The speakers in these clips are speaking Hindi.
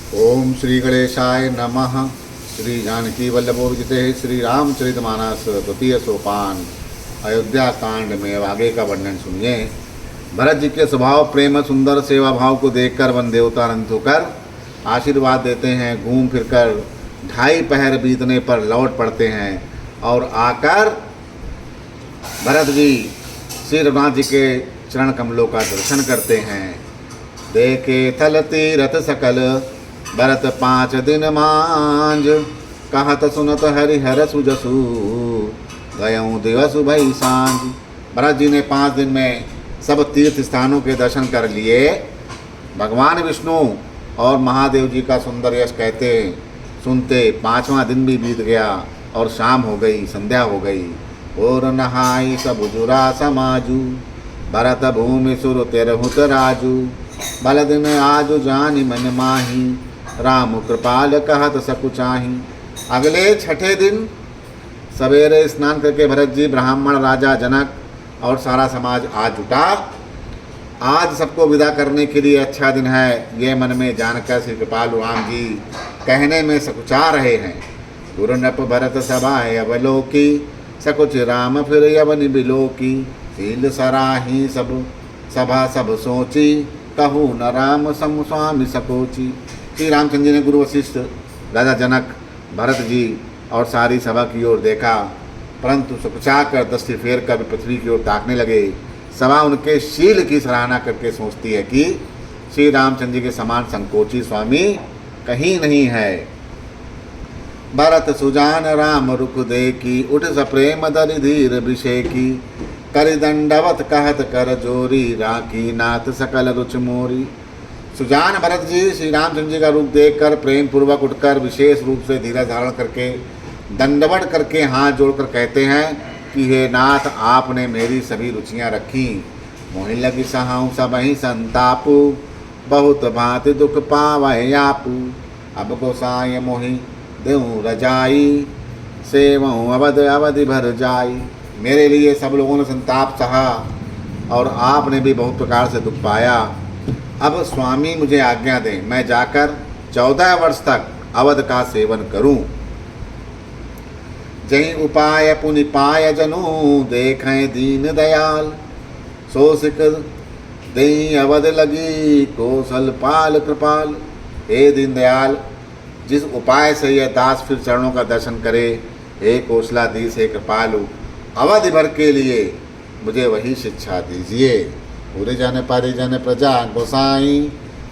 ओम श्री गणेशाय नमः। श्री जानकी वल्लभो विजिते श्री रामचरितमानस द्वितीय सोपान अयोध्या कांड में अब आगे का वर्णन सुनिए। भरत जी के स्वभाव प्रेम सुंदर सेवा भाव को देखकर वन देवता आनंदित होकर आशीर्वाद देते हैं। घूम फिरकर 2.5 पहर बीतने पर लौट पड़ते हैं और आकर भरत जी श्री रघुनाथ जी के चरण कमलों का दर्शन करते हैं। देखे थल तीरथ सकल भरत 5 दिन मांझ, कहत सुनत हरिहर सुजसु गयऊँ दिवस भई सांझ। भरत जी ने 5 दिन में सब तीर्थ स्थानों के दर्शन कर लिए। भगवान विष्णु और महादेव जी का सुंदर यश कहते सुनते 5वां दिन भी बीत गया और शाम हो गई, संध्या हो गई। और नहाई सब जुरा समाजू, भरत भूमि सुर तेरहुत राजू। भल दिन आजु जानी मन माही, राम कृपाल कहत सकुचाही। अगले 6ठे दिन सवेरे स्नान करके भरत जी, ब्राह्मण, राजा जनक और सारा समाज आज जुटा। आज सबको विदा करने के लिए अच्छा दिन है, ये मन में जानकर श्री कृपाल राम जी कहने में सकुचा रहे हैं। गुरु नप भरत सभाए अवलोकी, सकुच राम फिर यवन बिलोकी। शील सराही सब सभा सब सोची, कहूँ न राम सम स्वामी सकोची। श्री रामचंद्र जी ने गुरु वशिष्ठ, राजा जनक, भरत जी और सारी सभा की ओर देखा, परंतु सकुचा कर दृष्टि फेर कर पृथ्वी की ओर ताकने लगे। सभा उनके शील की सराहना करके सोचती है कि श्री रामचंद्र जी के समान संकोची स्वामी कहीं नहीं है। भरत सुजान राम रुख देखी, उठ सप्रेम दरि धीर विषेकी। कर दंडवत कहत कर जोरी, राखी नाथ सकल रुच मोरी। सुजान भरत जी श्री रामचंद्र जी का रूप देखकर प्रेम पूर्वक उठकर विशेष रूप से धीरज धारण करके दंडवत करके हाथ जोड़कर कहते हैं कि हे नाथ, आपने मेरी सभी रुचियां रखी। मोहि लगी सहाऊँ सबहि संतापू, बहुत भांति दुख पावै आपू। अब गोसाई मोहि देऊँ रजाई, सेवऊँ अवध अवधि भर जाई। मेरे लिए सब लोगों ने संताप सहा और आपने भी बहुत प्रकार से दुख पाया। अब स्वामी मुझे आज्ञा दें, मैं जाकर 14 वर्ष तक अवध का सेवन करूं। जहीं उपाय पुनि पाय जनू, देखें दीन दयाल। सो सिख दई अवध लगी, कौशल पाल कृपाल। हे दीन दयाल, जिस उपाय से यह दास फिर चरणों का दर्शन करे, हे कौशलाधीश, हे कृपालु, अवधि भर के लिए मुझे वही शिक्षा दीजिए। पूरे जाने पारी जाने प्रजा गोसाई,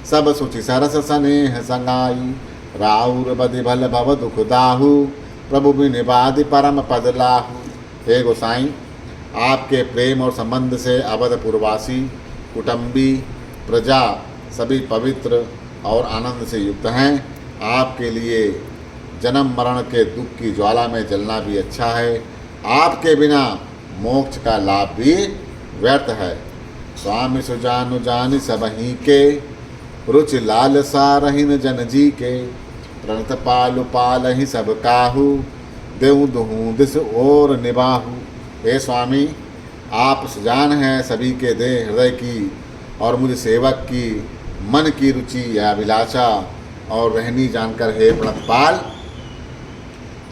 सब सुचि सरस स्नेह संगाई। राउर बधि भल भव दुख दाहु, प्रभु बिनिबादि परम पद लाहु। हे गोसाई, आपके प्रेम और संबंध से अवधपुरवासी, कुटुंबी, प्रजा सभी पवित्र और आनंद से युक्त हैं। आपके लिए जन्म मरण के दुख की ज्वाला में जलना भी अच्छा है। आपके बिना मोक्ष का लाभ भी व्यर्थ है। स्वामी सुजानु जानि सबही के, रुचि लाल सारहिन जन जी के। प्रणत पालु पालहि सब काहू, देऊँ दुहूँ दिस और निबाहू। हे स्वामी, आप सुजान हैं सभी के दे हृदय की और मुझ सेवक की मन की रुचि या अभिलाषा और रहनी जानकर हे प्रणतपाल,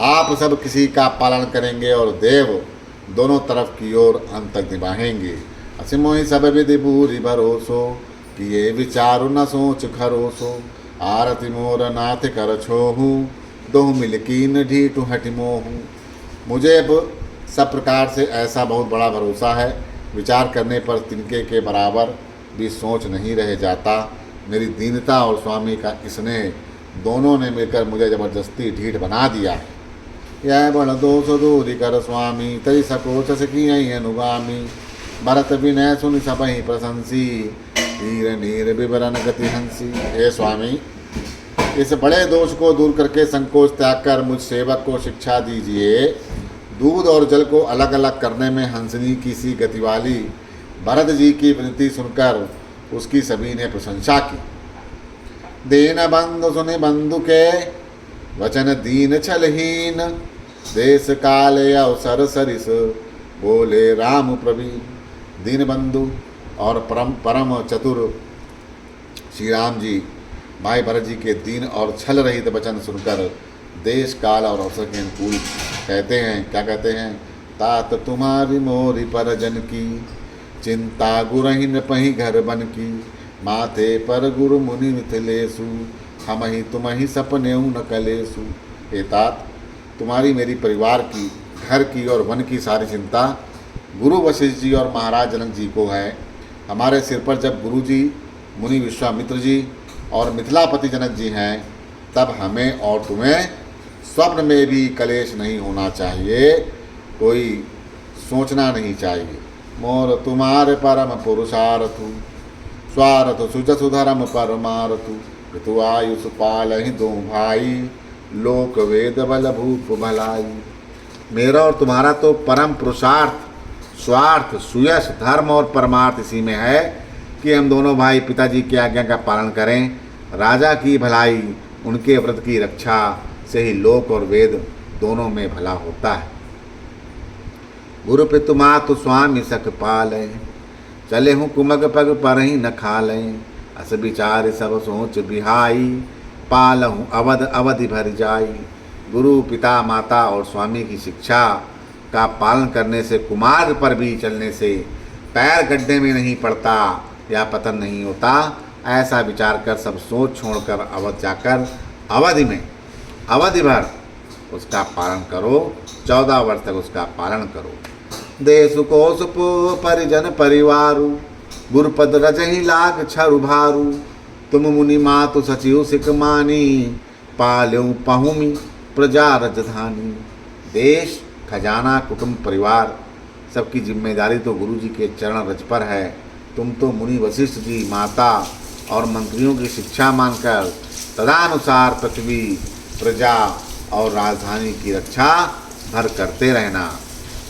आप सब किसी का पालन करेंगे और देव दोनों तरफ की ओर अंत तक निभाएंगे। असिमोहि सब विधि भूरि भरोसो, किए विचारु न सोच खरोसो। आरति मोर नाथ कर छोहू, दोह मिल कीन ढीठु हटि मोहू। मुझे अब सब प्रकार से ऐसा बहुत बड़ा भरोसा है, विचार करने पर तिनके के बराबर भी सोच नहीं रह जाता। मेरी दीनता और स्वामी का स्नेह दोनों ने मिलकर मुझे जबरदस्ती ढीठ बना दिया। यह बड़ दोष दूरी कर स्वामी, तई सकोच सकी अनुगामी। भरत विनय सुन सबहि प्रशंसी, धीर नीर विवरण गति हंसी। हे स्वामी, इस बड़े दोष को दूर करके संकोच त्याग कर मुझ सेवक को शिक्षा दीजिए। दूध और जल को अलग अलग करने में हंसनी की सी गति वाली भरत जी की विनती सुनकर उसकी सभी ने प्रशंसा की। दीन बंधु सुनि बंधु के, वचन दीन छलहीन। देश काल अवसर सरिस, बोले राम प्रवीण। दीन बंधु और परम चतुर श्री राम जी भाई भरत जी के दीन और छल रहित वचन सुनकर देश काल और अवसर के अनुकूल कहते हैं, क्या कहते हैं, तात तुम्हारी मोरी पर जन की, चिंता गुरहि न पही घर बन की, माथे पर गुरु मुनि मिथिलेसु, हम ही तुम ही सपने न कलेसु। हे तात, तुम्हारी मेरी परिवार की, घर की और वन की सारी चिंता गुरु वशिष्ठ जी और महाराज जनक जी को है। हमारे सिर पर जब गुरु जी, मुनि विश्वामित्र जी और मिथिलापति जनक जी हैं, तब हमें और तुम्हें स्वप्न में भी कलेश नहीं होना चाहिए, कोई सोचना नहीं चाहिए। मोर तुम्हारे परम पुरुषार्थु, स्वार्थ सुजसु धर्म परमार्थु, ऋतु आयुष पाल ही दो भाई, लोक वेद बल भूप भलाई। मेरा और तुम्हारा तो परम पुरुषार्थ, स्वार्थ, सुयश, धर्म और परमार्थ इसी में है कि हम दोनों भाई पिताजी की आज्ञा का पालन करें। राजा की भलाई, उनके व्रत की रक्षा से ही लोक और वेद दोनों में भला होता है। गुरु पितु मातु स्वामी सख पाले, चले हूँ कुमग पग पर ही न खाले, अस विचार सब सोच बिहाई, पालहूँ अवध अवधि भर जाई। गुरु, पिता, माता और स्वामी की शिक्षा का पालन करने से कुमार्ग पर भी चलने से पैर गड्ढे में नहीं पड़ता या पतन नहीं होता। ऐसा विचार कर सब सोच छोड़कर अवध जाकर अवधि में अवधि भर उसका पालन करो, 14 वर्ष तक उसका पालन करो। देश कोश परिजन परिवारु, गुरुपद रजहि लाग छरु भारू, तुम मुनि मातु सचिव सिक मानी, पाल्यु पहुमी प्रजा रजधानी। देश, खजाना, कुटुंब, परिवार सबकी जिम्मेदारी तो गुरु जी के चरण रज पर है। तुम तो मुनि वशिष्ठ जी, माता और मंत्रियों की शिक्षा मानकर तदानुसार पृथ्वी, प्रजा और राजधानी की रक्षा भर करते रहना।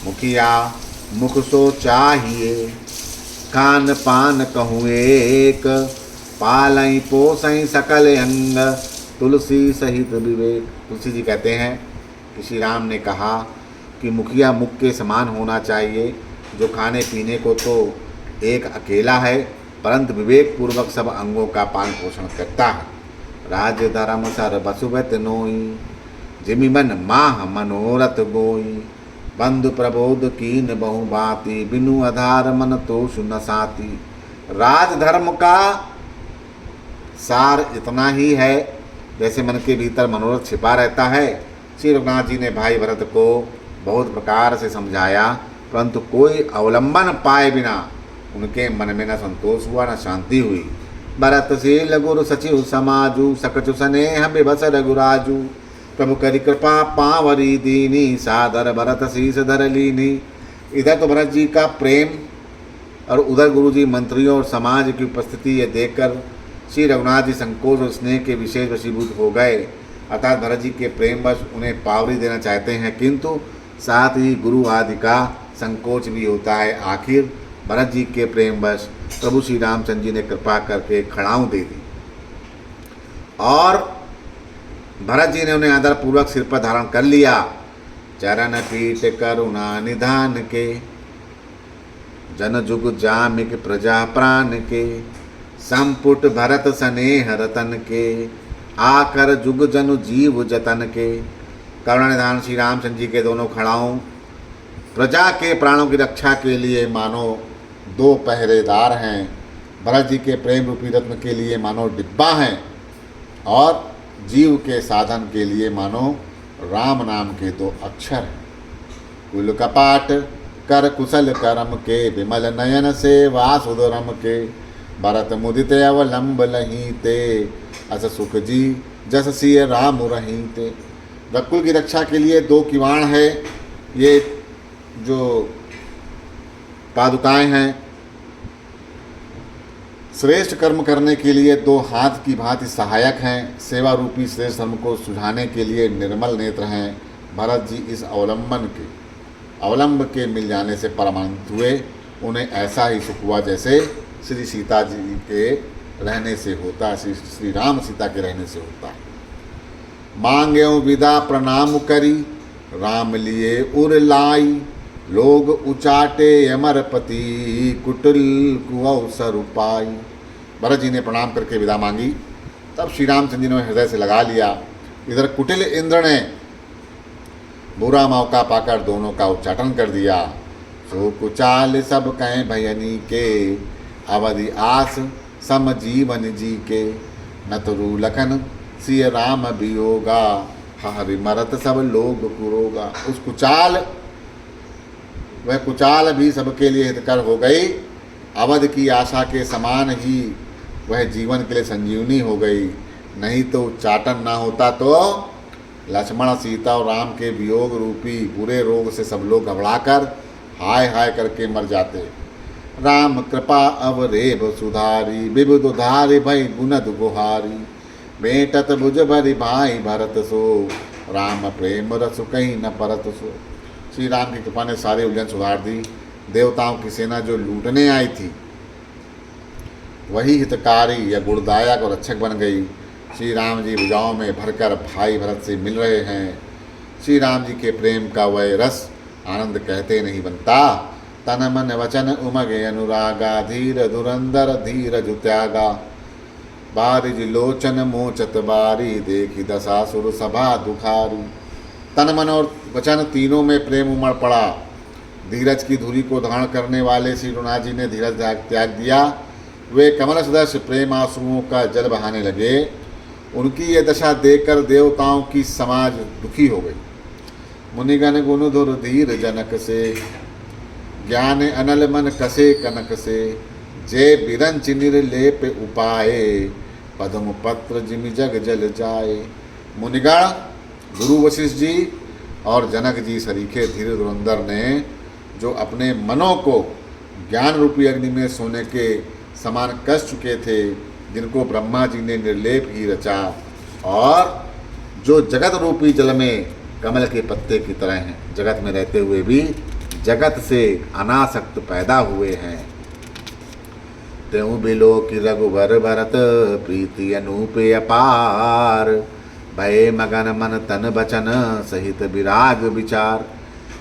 मुखिया मुख सो चाहिए, खान पान कहूँ एक, पालई पोसई सकल अंग, तुलसी सहित विवेक। तुलसी जी कहते हैं कि श्री राम ने कहा कि मुखिया मुख के समान होना चाहिए, जो खाने पीने को तो एक अकेला है, परंतु विवेक पूर्वक सब अंगों का पालन पोषण करता है। राज्य धर्म सर बसुबत नोई, जिमि मन माह मनोरथ गोई, बंधु प्रबोध कीन बहु बाती, बिनु आधार मन तोष न साती। राज धर्म का सार इतना ही है जैसे मन के भीतर मनोरथ छिपा रहता है। श्री रघुनाथ जी ने भाई भरत को बहुत प्रकार से समझाया, परंतु कोई अवलंबन पाए बिना उनके मन में न संतोष हुआ न शांति हुई। भरतशील गुरु सचिव समाजू, सकचु स्नेह बिभस रघुराजू, प्रभु करि कृपा पावरी दीनी, सादर भरत शीस धर लीनी। इधर तो भरत जी का प्रेम और उधर गुरु जी मंत्रियों और समाज की उपस्थिति ये देखकर श्री रघुनाथ जी संकोच और स्नेह के विशेष वशीभूत हो गए। अर्थात भरत जी के प्रेमवश उन्हें पावरी देना चाहते हैं, किंतु साथ ही गुरु आदि का संकोच भी होता है। आखिर भरत जी के प्रेमवश प्रभु श्री रामचंद्र जी ने कृपा करके खड़ाऊँ दे दी और भरत जी ने उन्हें आदरपूर्वक सिर पर धारण कर लिया। चरण पीठ करुणा निधान के, जन जुग जामिक प्रजा प्राण के, संपुट भरत स्नेह रतन के, आकर जुग जनु जीव जतन के। करुणा निधान श्री रामचंद्र जी के दोनों खड़ाओं प्रजा के प्राणों की रक्षा के लिए मानो 2 पहरेदार हैं, भरत जी के प्रेम रूपी रत्न के लिए मानो डिब्बा हैं और जीव के साधन के लिए मानो राम नाम के 2 अक्षर हैं। कुल कपाट कर कुशल करम के, विमल नयन से वासुदरम के, भरत मुदित अवलंब लहीते, अस सुख जी जस सिय राम रहीते। रकुल की रक्षा के लिए 2 किवाड़ है। ये जो पादुकाएं हैं, श्रेष्ठ कर्म करने के लिए 2 हाथ की भांति सहायक हैं। सेवा रूपी श्रेष्ठ धर्म को सुझाने के लिए निर्मल नेत्र हैं। भरत जी इस अवलंब के मिल जाने से परमानंदित हुए। उन्हें ऐसा ही सुख हुआ जैसे श्री सीता जी के रहने से होता है, श्री राम सीता के रहने से होता है। मांग्यो विदा प्रणाम करी, राम लिए उर लाई, लोग उचाटे अमरपति, कुटिल कुअवसर उपाई। भरत जी ने प्रणाम करके विदा मांगी तब श्री रामचंद्र जी ने हृदय से लगा लिया। इधर कुटिल इंद्र ने बुरा मौका पाकर दोनों का उच्चाटन कर दिया। सो कुचाल सब कहें भयनी के, अवधि आस सम जीवन जी के, न तरु लखन सिय राम वियोगा, हरि मरत सब लोग कुरोगा। उस कुचाल, वह कुचाल भी सबके लिए हितकर हो गई। अवध की आशा के समान ही वह जीवन के लिए संजीवनी हो गई। नहीं तो उच्चाटन ना होता तो लक्ष्मण, सीता और राम के वियोग रूपी बुरे रोग से सब लोग घबराकर हाय हाय करके मर जाते। राम कृपा अवरेब सुधारी, विबुध उधारी भई गुनद गुहारी, बेटत भुज भरी भाई भरत सो, राम प्रेम रस कहीं न परत सो। श्री राम की कृपा ने सारी उलझन सुधार दी। देवताओं की सेना जो लूटने आई थी वही हितकारी या गुणदायक और रक्षक बन गई। श्री राम जी भुजाओं में भरकर भाई भरत से मिल रहे हैं। श्री राम जी के प्रेम का वह रस आनंद कहते नहीं बनता। तन मन वचन उमगे अनुरागा, धीर धुरंधर धीरज त्यागा, बारिज लोचन मोचत बारी, देखी दशासुर सभा दुखारी। तन मन और वचन तीनों में प्रेम उमड़ पड़ा। धीरज की धुरी को धारण करने वाले श्री रघुनाथ जी ने धीरज त्याग दिया। वे कमल सदृश प्रेम आंसुओं का जल बहाने लगे। उनकी ये दशा देखकर देवताओं की समाज दुखी हो गई। मुनिगण गुण धुर धीर जनक से, ज्ञान अनल मन कसे कनक से, जय बिरंच निर्लेप उपाए, पद्म पत्र जिमि जग जल जाए। मुनिगण गुरु वशिष्ठ जी और जनक जी सरीखे धीर धुरंधर ने जो अपने मनों को ज्ञान रूपी अग्नि में सोने के समान कस चुके थे, जिनको ब्रह्मा जी ने निर्लेप ही रचा, और जो जगत रूपी जल में कमल के पत्ते की तरह हैं, जगत में रहते हुए भी जगत से अनासक्त पैदा हुए हैं। त्यों बिलो की रघुबर भरत, प्रीति अनूप अपार, भय मगन मन तन बचन, सहित विराग विचार।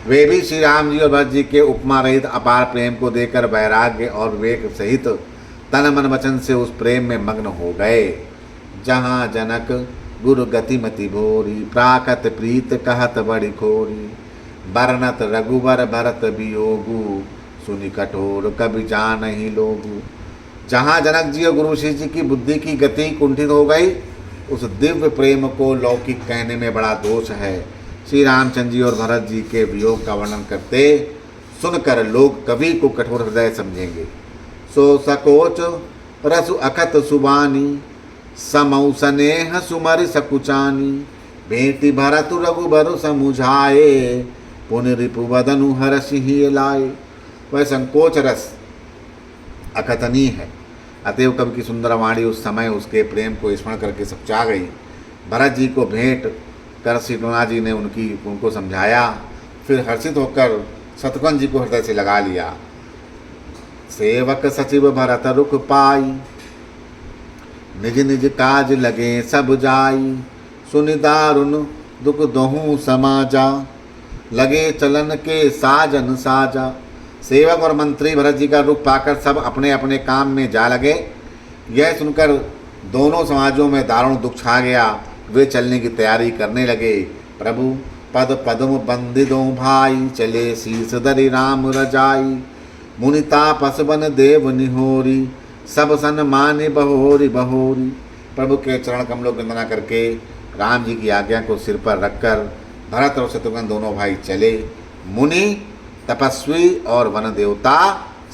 वे भी श्री राम जी और भरत जी के उपमा रहित अपार प्रेम को देकर वैराग्य और विवेक सहित तन मन वचन से उस प्रेम में मग्न हो गए। जहाँ जनक गुरु गतिमति भोरी, प्राकत प्रीत कहत बड़ी खोरी, बरनत रघुबर भरत वियोगु, सुनि कठोर कभी जान ही लोगु। जहाँ जनक जी और गुरु वशिष्ठ जी की बुद्धि की गति कुंठित हो गई, उस दिव्य प्रेम को लौकिक कहने में बड़ा दोष है। श्री रामचंद्र जी और भरत जी के वियोग का वर्णन करते सुनकर लोग कवि को कठोर हृदय समझेंगे। सो सकोच रसु अखत सुबानी, समौ स्नेह सुमरि सकुचानी, बेटी भरत रघुबर समुझाए, पुन रिपु बदनु हरषि ही लाए। वह संकोच रस अकथनीय है, अतएव कवि की सुंदर वाणी उस समय उसके प्रेम को स्मरण करके सचा गई। भरत जी को भेंट कर श्री रघुनाथ जी ने उनको समझाया। फिर हर्षित होकर शत्रुघ्न जी को हृदय से लगा लिया। सेवक सचिव भरत रुख पाई, निज निज काज लगे सब जाई, सुनि दारुन दुख दोहूं समाजा, लगे चलन के साजन साजा। सेवक और मंत्री भरत जी का रुख पाकर सब अपने अपने काम में जा लगे। यह सुनकर दोनों समाजों में दारुण दुख छा गया। वे चलने की तैयारी करने लगे। प्रभु पद पद्म बंदिदों भाई, चले शीस धरि राम रजाई, मुनिता पसबन देव निहोरी, सब सन माने बहोरी बहोरी। प्रभु के चरण कमलों की वंदना करके राम जी की आज्ञा को सिर पर रखकर भरत और शत्रुघ्न दोनों भाई चले। मुनि, तपस्वी और वन देवता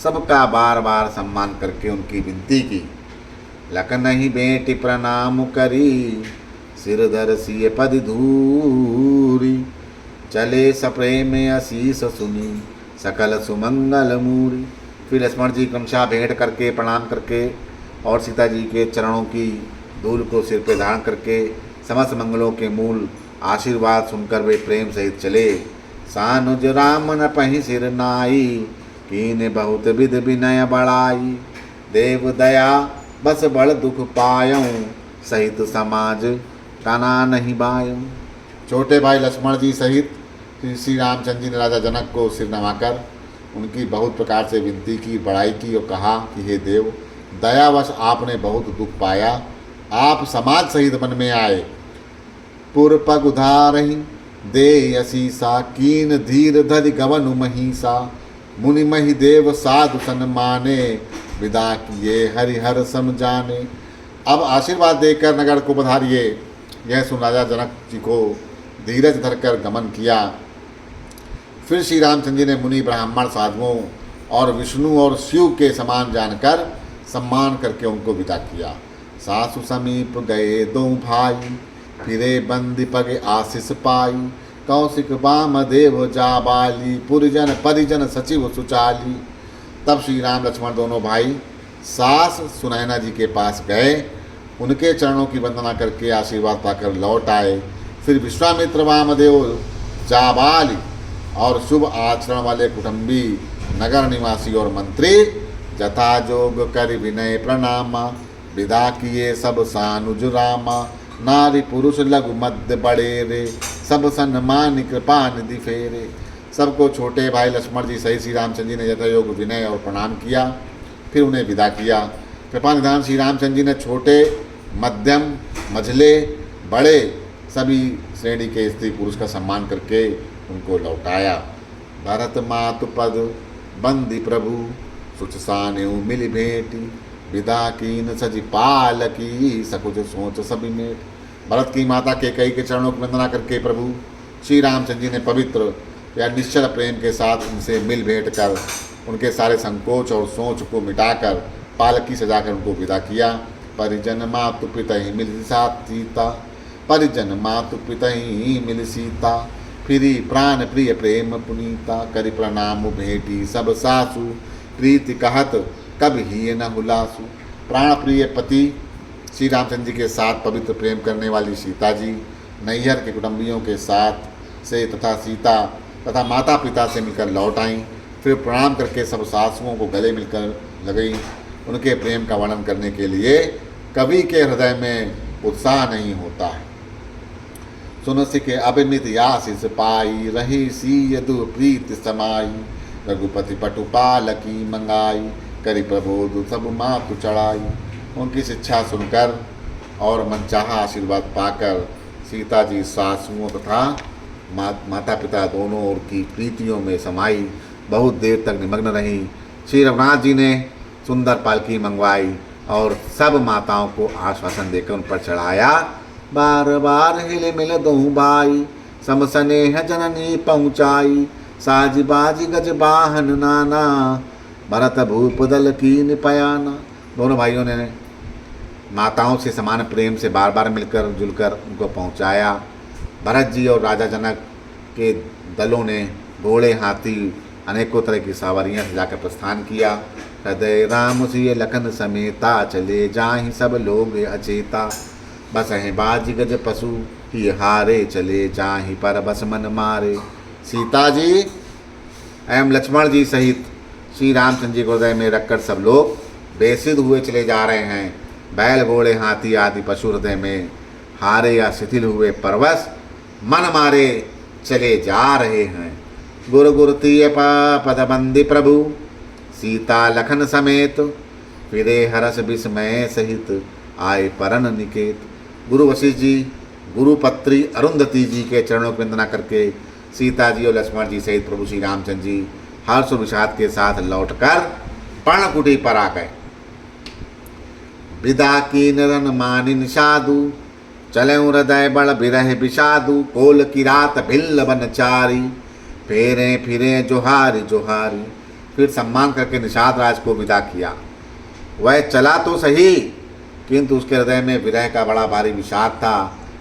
सबका बार बार सम्मान करके उनकी विनती की। लखन ही बेटी प्रणाम करी, सिर धर सिय पद धूरी, चले सप्रेम आशीष सुनी, सकल सुमंगल मूरी। फिर लक्ष्मण जी क्रमशः भेंट करके प्रणाम करके और सीता जी के चरणों की धूल को सिर पर धारण करके समस्त मंगलों के मूल आशीर्वाद सुनकर वे प्रेम सहित चले। सानुज राम न पहि सिर नाई, कीन बहुत विध विनय बड़ाई, देव दया बस बड़ दुख पायऊँ, सहित समाज तना नहीं बायऊँ। छोटे भाई लक्ष्मण जी सहित श्री रामचंद्र जी ने राजा जनक को सिर नवाकर उनकी बहुत प्रकार से विनती की, बड़ाई की और कहा कि हे देव, दयावश आपने बहुत दुख पाया आप समाज सहित वन में आए। पुरपग उधारहि दे असीसा, कीन धीर धरि गवनु महिषा। मुनि महि देव साधु सन माने, विदा किए हरिहर सम जाने। अब आशीर्वाद देकर नगर को पधारिए। यह सुन राजा जनक जी को धीरज धरकर गमन किया। फिर श्री रामचंद्र जी ने मुनि ब्राह्मण साधुओं और विष्णु और शिव के समान जानकर सम्मान करके उनको विदा किया। सासु समीप गए दो भाई, फिरे बंदी पगे आशीष पाई। कौशिक बाम देव जाबाली, पुरजन परिजन सचिव सुचाली। तब श्री राम लक्ष्मण दोनों भाई सास सुनैना जी के पास गए, उनके चरणों की वंदना करके आशीर्वाद पाकर लौट आए। फिर विश्वामित्र वामदेव जाबाली और शुभ आचरण वाले कुटुंबी नगर निवासी और मंत्री जथा जोग कर विनय प्रणामा। विदा किए सब सानुज रामा, नारी पुरुष लघु मध्य बड़े रे। सब सन्मान कृपा निधि फेरे। सबको छोटे भाई लक्ष्मण जी सही श्री रामचंद्र जी ने यथा योग विनय और प्रणाम किया। फिर उन्हें विदा किया। कृपा निधान श्री रामचंद्र जी ने छोटे, मध्यम, मझले, बड़े सभी श्रेणी के स्त्री पुरुष का सम्मान करके उनको लौटाया। भरत मातु पद बंदी प्रभु, सुच सान्यु मिल भेंटी। विदा कीन सजी पाल की, सकुच सोच सभी मेट। भरत की माता कैकेयी के चरणों की वंदना करके प्रभु श्री रामचंद्र जी ने पवित्र या निश्चल प्रेम के साथ उनसे मिल भेंट कर उनके सारे संकोच और सोच को मिटाकर पालकी सजाकर उनको विदा किया। परिजन मातु पिता ही मिल सीता, परिजन मातु पिता ही मिल सीता। फिरी प्राण प्रिय प्रेम पुनीता, करि प्रणाम भेटी सब सासु। प्रीति कहत कब ही न हुलासु। प्राण प्रिय पति श्री रामचंद्र जी के साथ पवित्र प्रेम करने वाली सीता जी नैहर के कुटुंबियों के साथ से तथा सीता तथा माता पिता से मिलकर लौट आईं। फिर प्रणाम करके सब सासुओं को गले मिलकर लगई। उनके प्रेम का वर्णन करने के लिए कवि के हृदय में उत्साह नहीं होता है। सुनसि के अभिमित आशीष पाई, रही सी यदु प्रीति समाई। रघुपति पटुपालकी मंगाई, करि प्रबोध सब मातु चढ़ाई। उनकी शिक्षा सुनकर और मनचाहा आशीर्वाद पाकर सीता जी सासुओं तथा माता पिता दोनों और की प्रीतियों में समाई बहुत देर तक निमग्न रही। श्री रघुनाथ जी ने सुंदर पालकी मंगवाई और सब माताओं को आश्वासन देकर उन पर चढ़ाया। बार बार हिले मिल दोहु भाई, सम स्नेह जननी पहुँचाई। साज बाज गज बाहन नाना, भरत भूप दल की निपयाना। दोनों भाइयों ने माताओं से समान प्रेम से बार बार मिलकर जुलकर उनको पहुंचाया। भरत जी और राजा जनक के दलों ने घोड़े, हाथी, अनेकों तरह की सवारियां सजाकर प्रस्थान किया। हृदय राम सिय लखन समेता, चले जाहि सब लोग अचेता। बस हैं बाज गज पशु ही हारे, चले जाहि पर बस मन मारे। सीता जी एवं लक्ष्मण जी सहित श्री रामचंद्र जी को हृदय में रखकर सब लोग बेसिद हुए चले जा रहे हैं। बैल, घोड़े, हाथी आदि पशु हृदय में हारे या शिथिल हुए परवश मन मारे चले जा रहे हैं। गुरु गुरुतीय पदबंदी प्रभु, सीता लखन समेत। फिरे हरस विस्मय सहित, आए परन निकेत। गुरु वशिष्ठ जी, गुरुपत्री अरुंधति जी के चरणों की वंदना करके सीता जी और लक्ष्मण जी सहित प्रभु श्री रामचंद्र जी हर्ष और विषाद के साथ लौटकर पर्णकुटी पर आ गए। विदा की नरन मानिन साधु, चले हृदय बड़ बिरह विषादु। कोल की रात भिल्ल बन चारी, फेरे फिरे जोहारी जोहारी। फिर सम्मान करके निषाद राज को विदा किया। वह चला तो सही, किंतु उसके हृदय में विरह का बड़ा भारी विषाद था।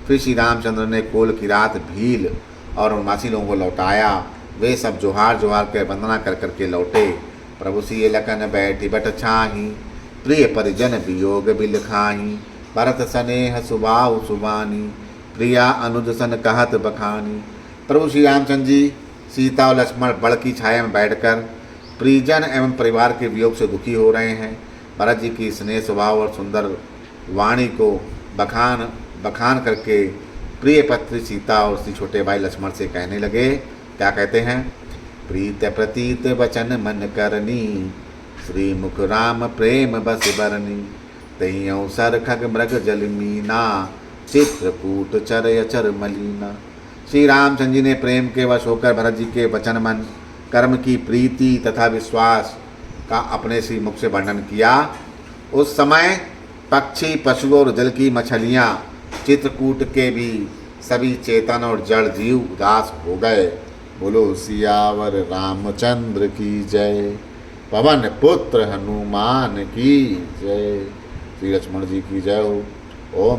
फिर श्री रामचंद्र ने कोल की रात भील और उनवासी लोगों को लौटाया। वे सब जोहार जोहार कर वंदना कर करके लौटे। प्रभु सिय लखन बैठी बट छाही, प्रिय परिजन वियोग बिल खाही। भरत स्नेह सुभाव सुबानी, प्रिया अनुज सन कहत बखानी। प्रभु श्री रामचंद्र जी सीता और लक्ष्मण बड़ की छाया में बैठकर परिजन एवं परिवार के वियोग से दुखी हो रहे हैं। भरत जी की स्नेह स्वभाव और सुंदर वाणी को बखान करके प्रिय पत्री सीता और श्री छोटे भाई लक्ष्मण से कहने लगे। क्या कहते हैं? प्रीत प्रतीत वचन मन करनी, श्री मुख राम प्रेम बस बरनी। तई अवसर खग मृग जल मीना, चित्रकूट चर अचर मलीना। श्री रामचंद्र जी ने प्रेम के वश होकर भरत जी के वचन, मन, कर्म की प्रीति तथा विश्वास का अपने श्री मुख से वर्णन किया। उस समय पक्षी, पशु और जल की मछलियाँ, चित्रकूट के भी सभी चेतन और जड़ जीव उदास हो गए। बोलो सियावर रामचंद्र की जय, पवन पुत्र हनुमान की जय, श्री लक्ष्मण जी की जय हो। ओम